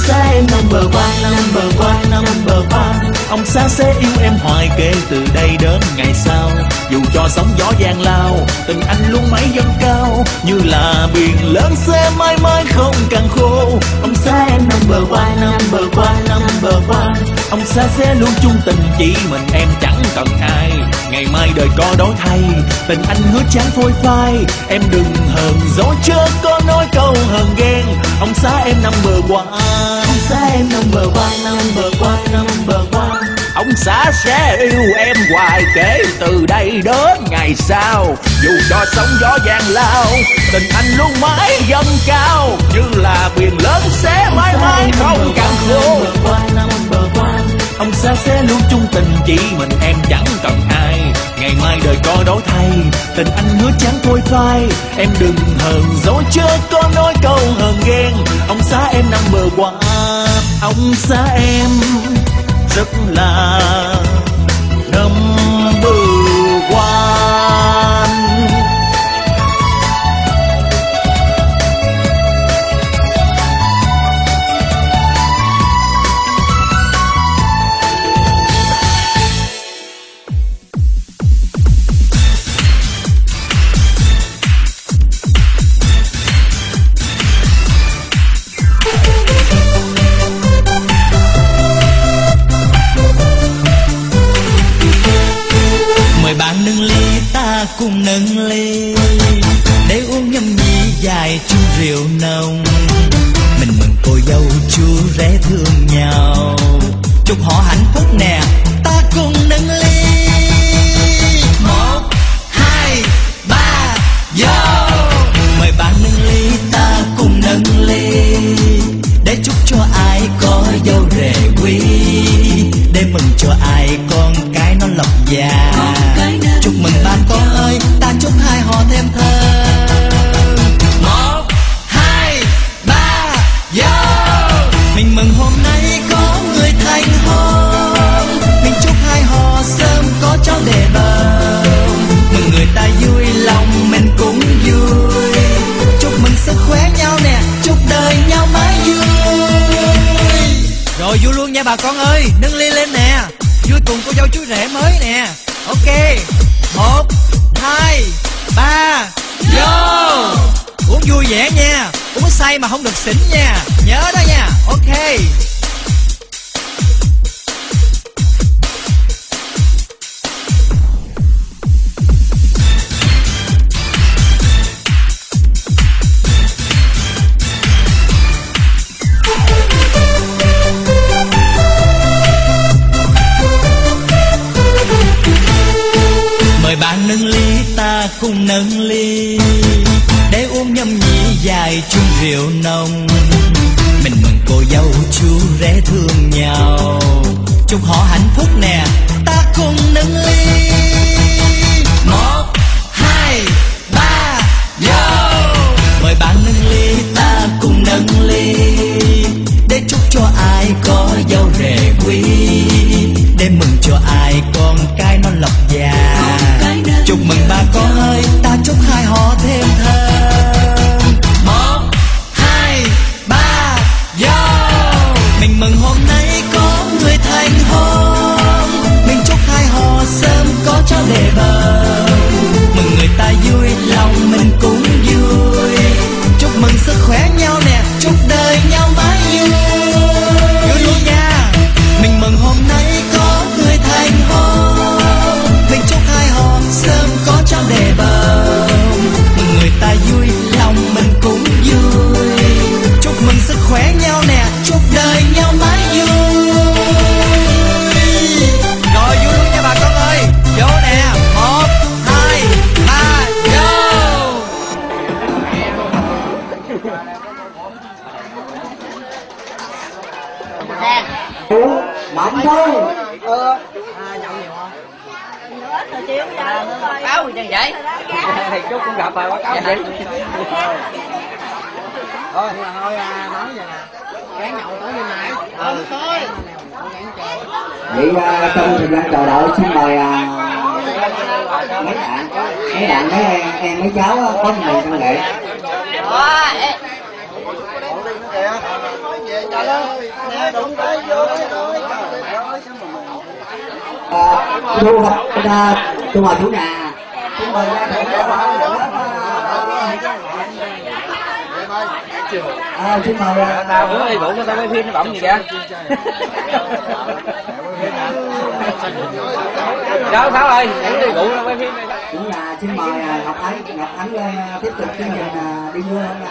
xã em number one, number one. Ông xã sẽ yêu em hoài kể từ đây đến ngày sau. Dù cho sóng gió gian lao, tình anh luôn mãi dâng cao. Như là biển lớn sẽ mãi mãi không càng khô. Ông xã em number one, number one. Ông xã sẽ luôn chung tình, chỉ mình em chẳng cần ai. Ngày mai đời có đổi thay, tình anh hứa chẳng phôi phai. Em đừng hờn dỗi chớ có nói câu hờn ghen. Ông xã em number one, ông xã em number one, number one. Ông xã sẽ yêu em hoài kể từ đây đến ngày sau. Dù cho sóng gió gian lao, tình anh luôn mãi dâng cao. Như là biển lớn sẽ mãi mãi không càng khô. Ông xã sẽ luôn chung tình, chỉ mình em chẳng cần ai. Ngày mai đời có đổi thay, tình anh hứa chẳng phôi phai. Em đừng hờn dỗi chớ có nói câu hờn ghen. Ông xã em number one, ông xã em rất là number one. Cùng nâng ly để uống nhâm nhi dài chung rượu nồng. Mình mừng cô dâu chú rể thương nhau, chúc họ hạnh phúc nè, ta cùng nâng ly. 1, 2, 3, vô. Mời bạn nâng ly, ta cùng nâng ly để chúc cho ai có dâu rể quý, để mừng cho ai con cái nó lộc già. Chúc mừng ba con ơi, ta chúc hai họ thêm thơm. 1, 2, 3, vô. Mình mừng hôm nay có người thành hôn, mình chúc hai họ sớm có cháu để bầu. Mừng người ta vui lòng mình cũng vui, chúc mừng sức khỏe nhau nè, chúc đời nhau mãi vui. Rồi vui luôn nha bà con ơi, nâng ly lên nè, vui cùng cô dâu chú rể mới nè. Ok, 1, 2, 3, vô. Uống vui vẻ nha, uống say mà không được xỉn nha, nhớ đó nha. Ok. Mời bạn nâng ly, ta cùng nâng ly để uống nhâm nhi dài chung rượu nồng. Mình mừng cô dâu chú rể thương nhau, chúc họ hạnh phúc nè, ta cùng nâng ly. 1, 2, 3, vô. Mời bạn nâng ly, ta cùng nâng ly để chúc cho ai có dâu rể quý, để mừng cho ai con cái nó lộc già. Chúc mừng ba con ơi, ta chúc hai họ thêm thơm. 1, 2, 3, vô. Mình mừng hôm nay có người thành hôn, mình chúc hai họ sớm có cháu để bầu. Mừng người ta vui lòng mình cũng vui, chúc mừng sức khỏe nhau nè, chúc đời nhau mãi vui. Vui luôn nha. Mình mừng hôm nay có người thành hôn, mình chúc hai họ sớm có cháu để bầu. Mừng người ta vui lòng mình cũng vui, chúc mừng sức khỏe nhau nè, chúc đời nhau mãi vui. Rồi vui luôn nha bà con ơi, vô nè. 1, 2, 3, vô. Mạnh thôi. Nhậu nhiều không? Báo gì vậy? Thì chú cũng gặp rồi, báo cáo gì? Thôi nói vậy nè, Gán nhậu tới bên này. Tới. Vậy trong thời gian chờ đợi xin mời mấy bạn mấy em mấy cháu có mời văn nghệ. Tôi mời chủ nhà. Xin mời ra thầy xin mời. Tao muốn đi rượu tao quay phim nó bẩm gì kìa. Đó Tháo ơi, đi rượu tao quay phim này. Chủ nhà xin mời Ngọc Ánh lên tiếp tục chương trình đi mưa hôm nay.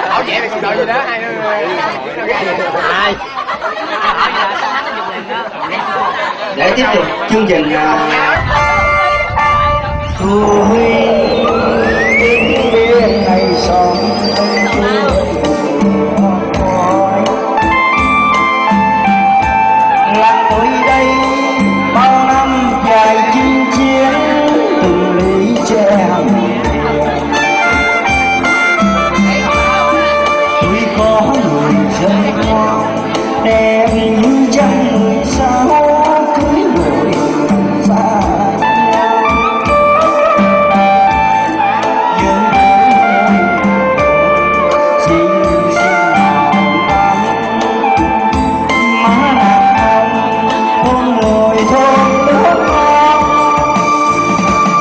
Hỏi vậy mày còn đợi gì đó ai để tiếp tục chương trình thu huy bên ngày sớm lặng ngồi đây bao năm dài chinh chiến từng lý che hằng tuy có người dân hoa đẹp như trăng sao cưới người xa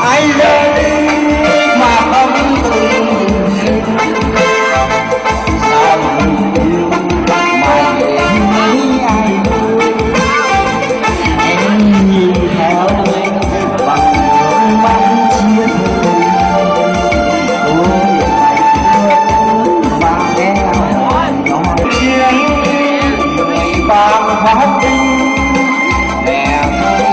Hãy subscribe cho kênh Ghiền Mì Gõ để không bỏ lỡ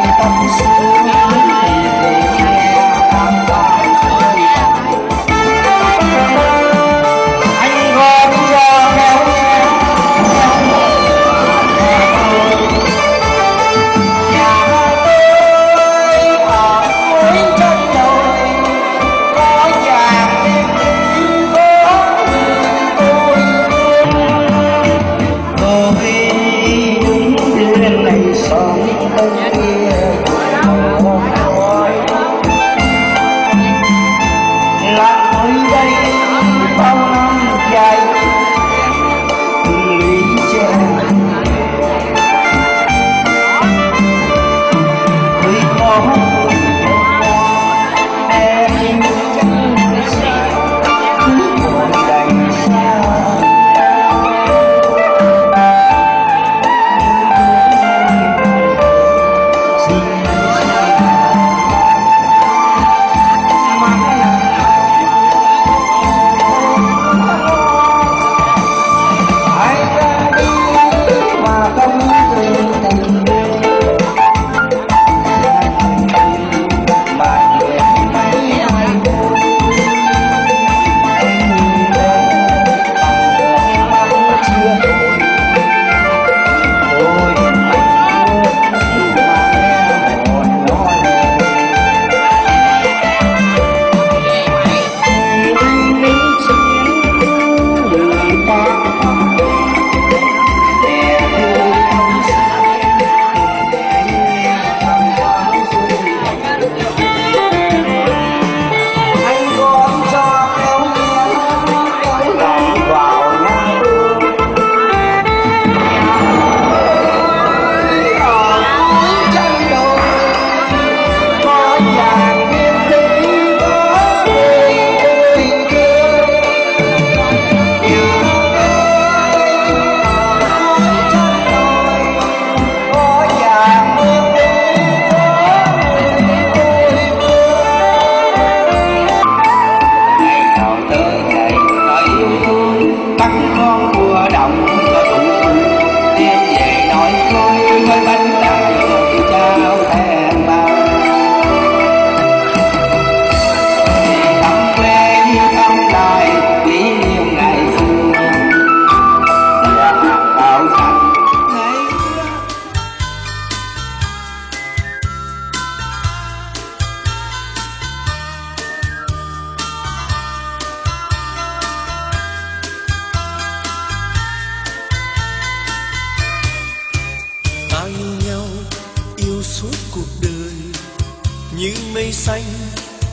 như mây xanh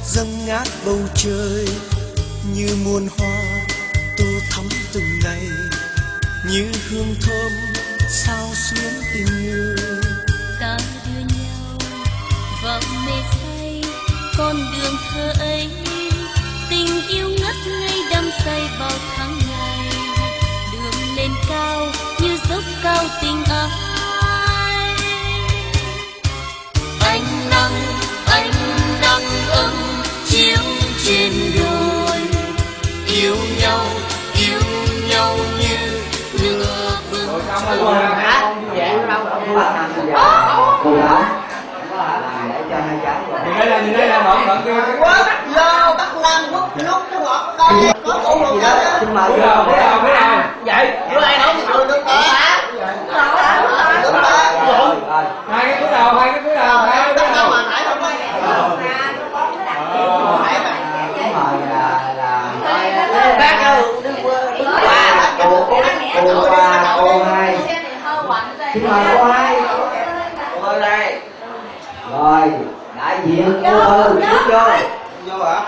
dâng ngát bầu trời, như muôn hoa tô thắm từng ngày, như hương thơm sao xuyến tình người. Ta đưa nhau vào mê say con đường thơ ấy, tình yêu ngất ngây đắm say bao tháng ngày, đường lên cao như dốc cao tình ái. Ánh nắng ấm chiếu trên đồi, yêu nhau như lửa bừng. Nhìn đây là mận kia quá do Bắc Nam quốc lúc nó ngọt đây có cổ một cái đó. xin mời biết đâu vậy Bữa nay nói người nước ta hai cái cúi đầu hai cái cúi đầu mà nãy không có bác ơi đứng qua cô hai xin mời cô hai cô đây rồi đại diện cô Tư vô hả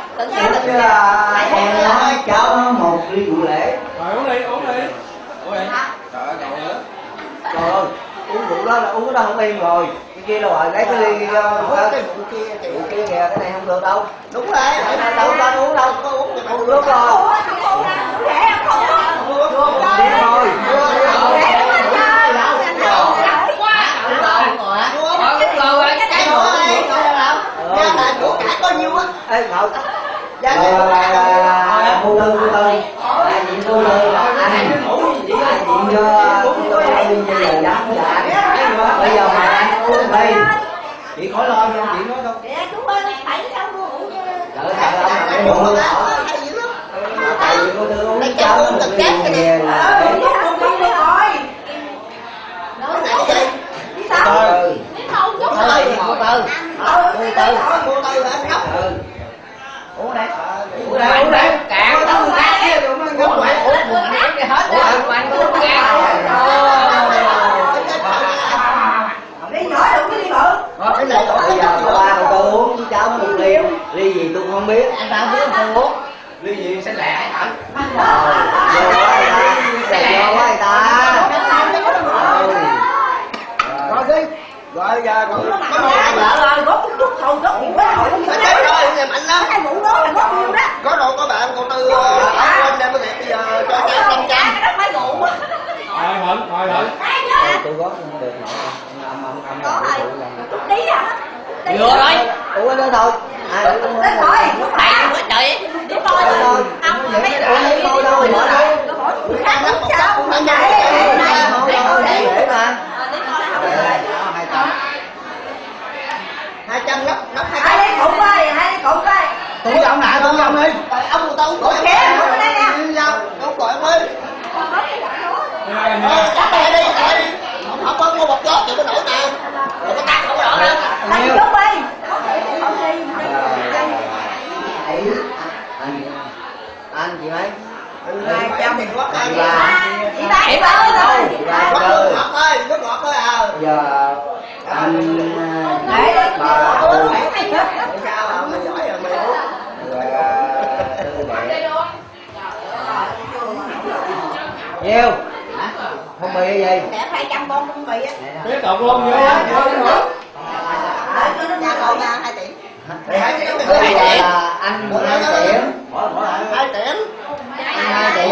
em nói cháu một ly rượu lễ rồi uống đi trời ơi trời ơi uống rượu đó là uống đó không yên rồi cái kia đâu rồi lấy cái ly cái rượu kia kìa cái này không được đâu đúng rồi đâu ta uống đâu có uống được uống nước rồi có nhiêu á ê ngồi cô Tư đại diện cô Tư là anh đại diện cho cô Tư như là dám bây giờ mà anh uống đi chị khỏi lo cho chị nói đâu chú ơi phải đâu luôn trời ơi ông làm buồn tại vì cô Tư uống cháu một ly về là để uống đây cạn uống đây uống một nét đi hết bạn uống đi nhỏ đừng cái đi bự bây giờ ba tôi uống với cháu một ly gì tôi không biết anh ta biết tôi uống ly gì sẽ lẹ hả vô quá người ta rồi đi rồi giờ cũng gót chút thôi gót nhiều quá rồi không phải rồi em mạnh lắm hai vụ đó là gót nhiều đó có đâu có bạn cô Tư anh đem cái việc bây giờ cho cháu 500 cái đó phải vụ ngồi thử tôi gót không được có rồi chút tí à vừa rồi uống đó thôi tới thôi lúc này trời đi coi thôi ông mấy uống đâu đâu bỏ đâu khác uống sao mà để mà 200 lắp 200 hai cục coi tụi ông nè tụi ông đi ông người ta uống gọi em uống đây nè ông gọi em đi cắt đây đi không có mua một chốt thì có nổi nào rồi có cắt không nổi đâu anh chốt đi anh chị mấy 200 thì quất anh chị bán đâu ngọt thôi nước ngọt thôi à giờ anh bà sao mà mày giỏi rồi mày uống nhiều không mì gì 200 bon không mì á tiếp tục luôn vô nữa nhà còn 2 tiệm 2 tiệm anh 2 tiệm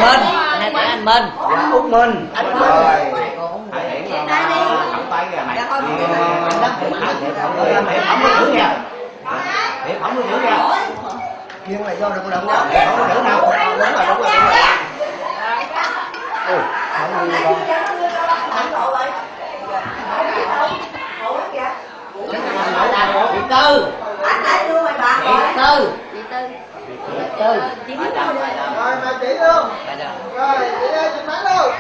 anh Minh Út Minh rồi nhưng là do đụng đụng đó không có nữ nào đúng rồi không đi con chị Tư anh lại đưa mày bạn rồi chị Tư chị biết đâu rồi mà chị luôn rồi chị ơi chị bán luôn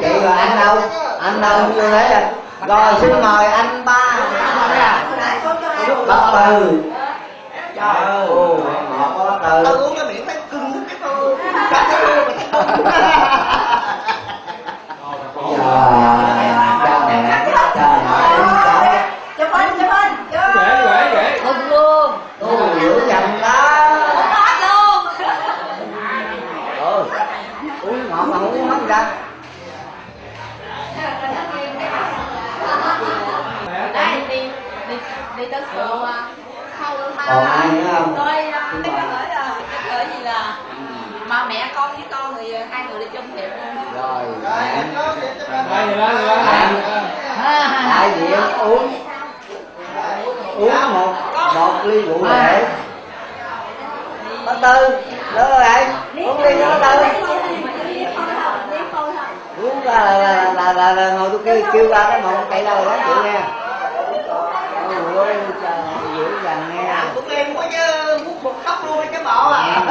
chị rồi anh đâu như thế rồi rồi xin mời anh ba bác Tư trời ơi ngọt quá bác Tư uống cái miệng thấy cưng cái thôi Còn ai nữa không? Rồi cái gửi gì là mà mẹ con với con thì hai người đi chung thiệp luôn. Rồi Đây thì lên đại diện uống một ly rượu lệ. Bác Tư, được rồi vậy, uống ly cho bác Tư. Uống ra là ngồi tôi kêu ra cái một cây đâu đó chịu nghe. Ôi trời, dữ dằn nghe. Tụi em có chứ hút một khóc luôn chứ bộ à.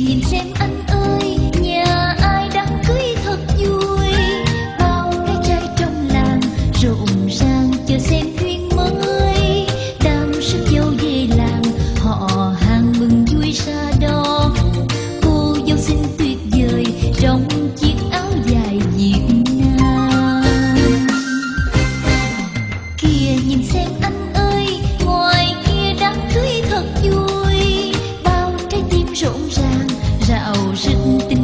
Nhìn xem anh ơi, nhà ai đám cưới thật vui, bao cái trai trong làng rộn ràng chờ xem duyên mới. Đám sức dâu về làng họ hàng mừng vui ra đón, cô dâu xinh tuyệt vời trong chiếc áo dài Việt Nam. Kìa nhìn xem anh ơi, ngoài kia đám cưới thật vui, bao trái tim rộn ràng rạo rực tình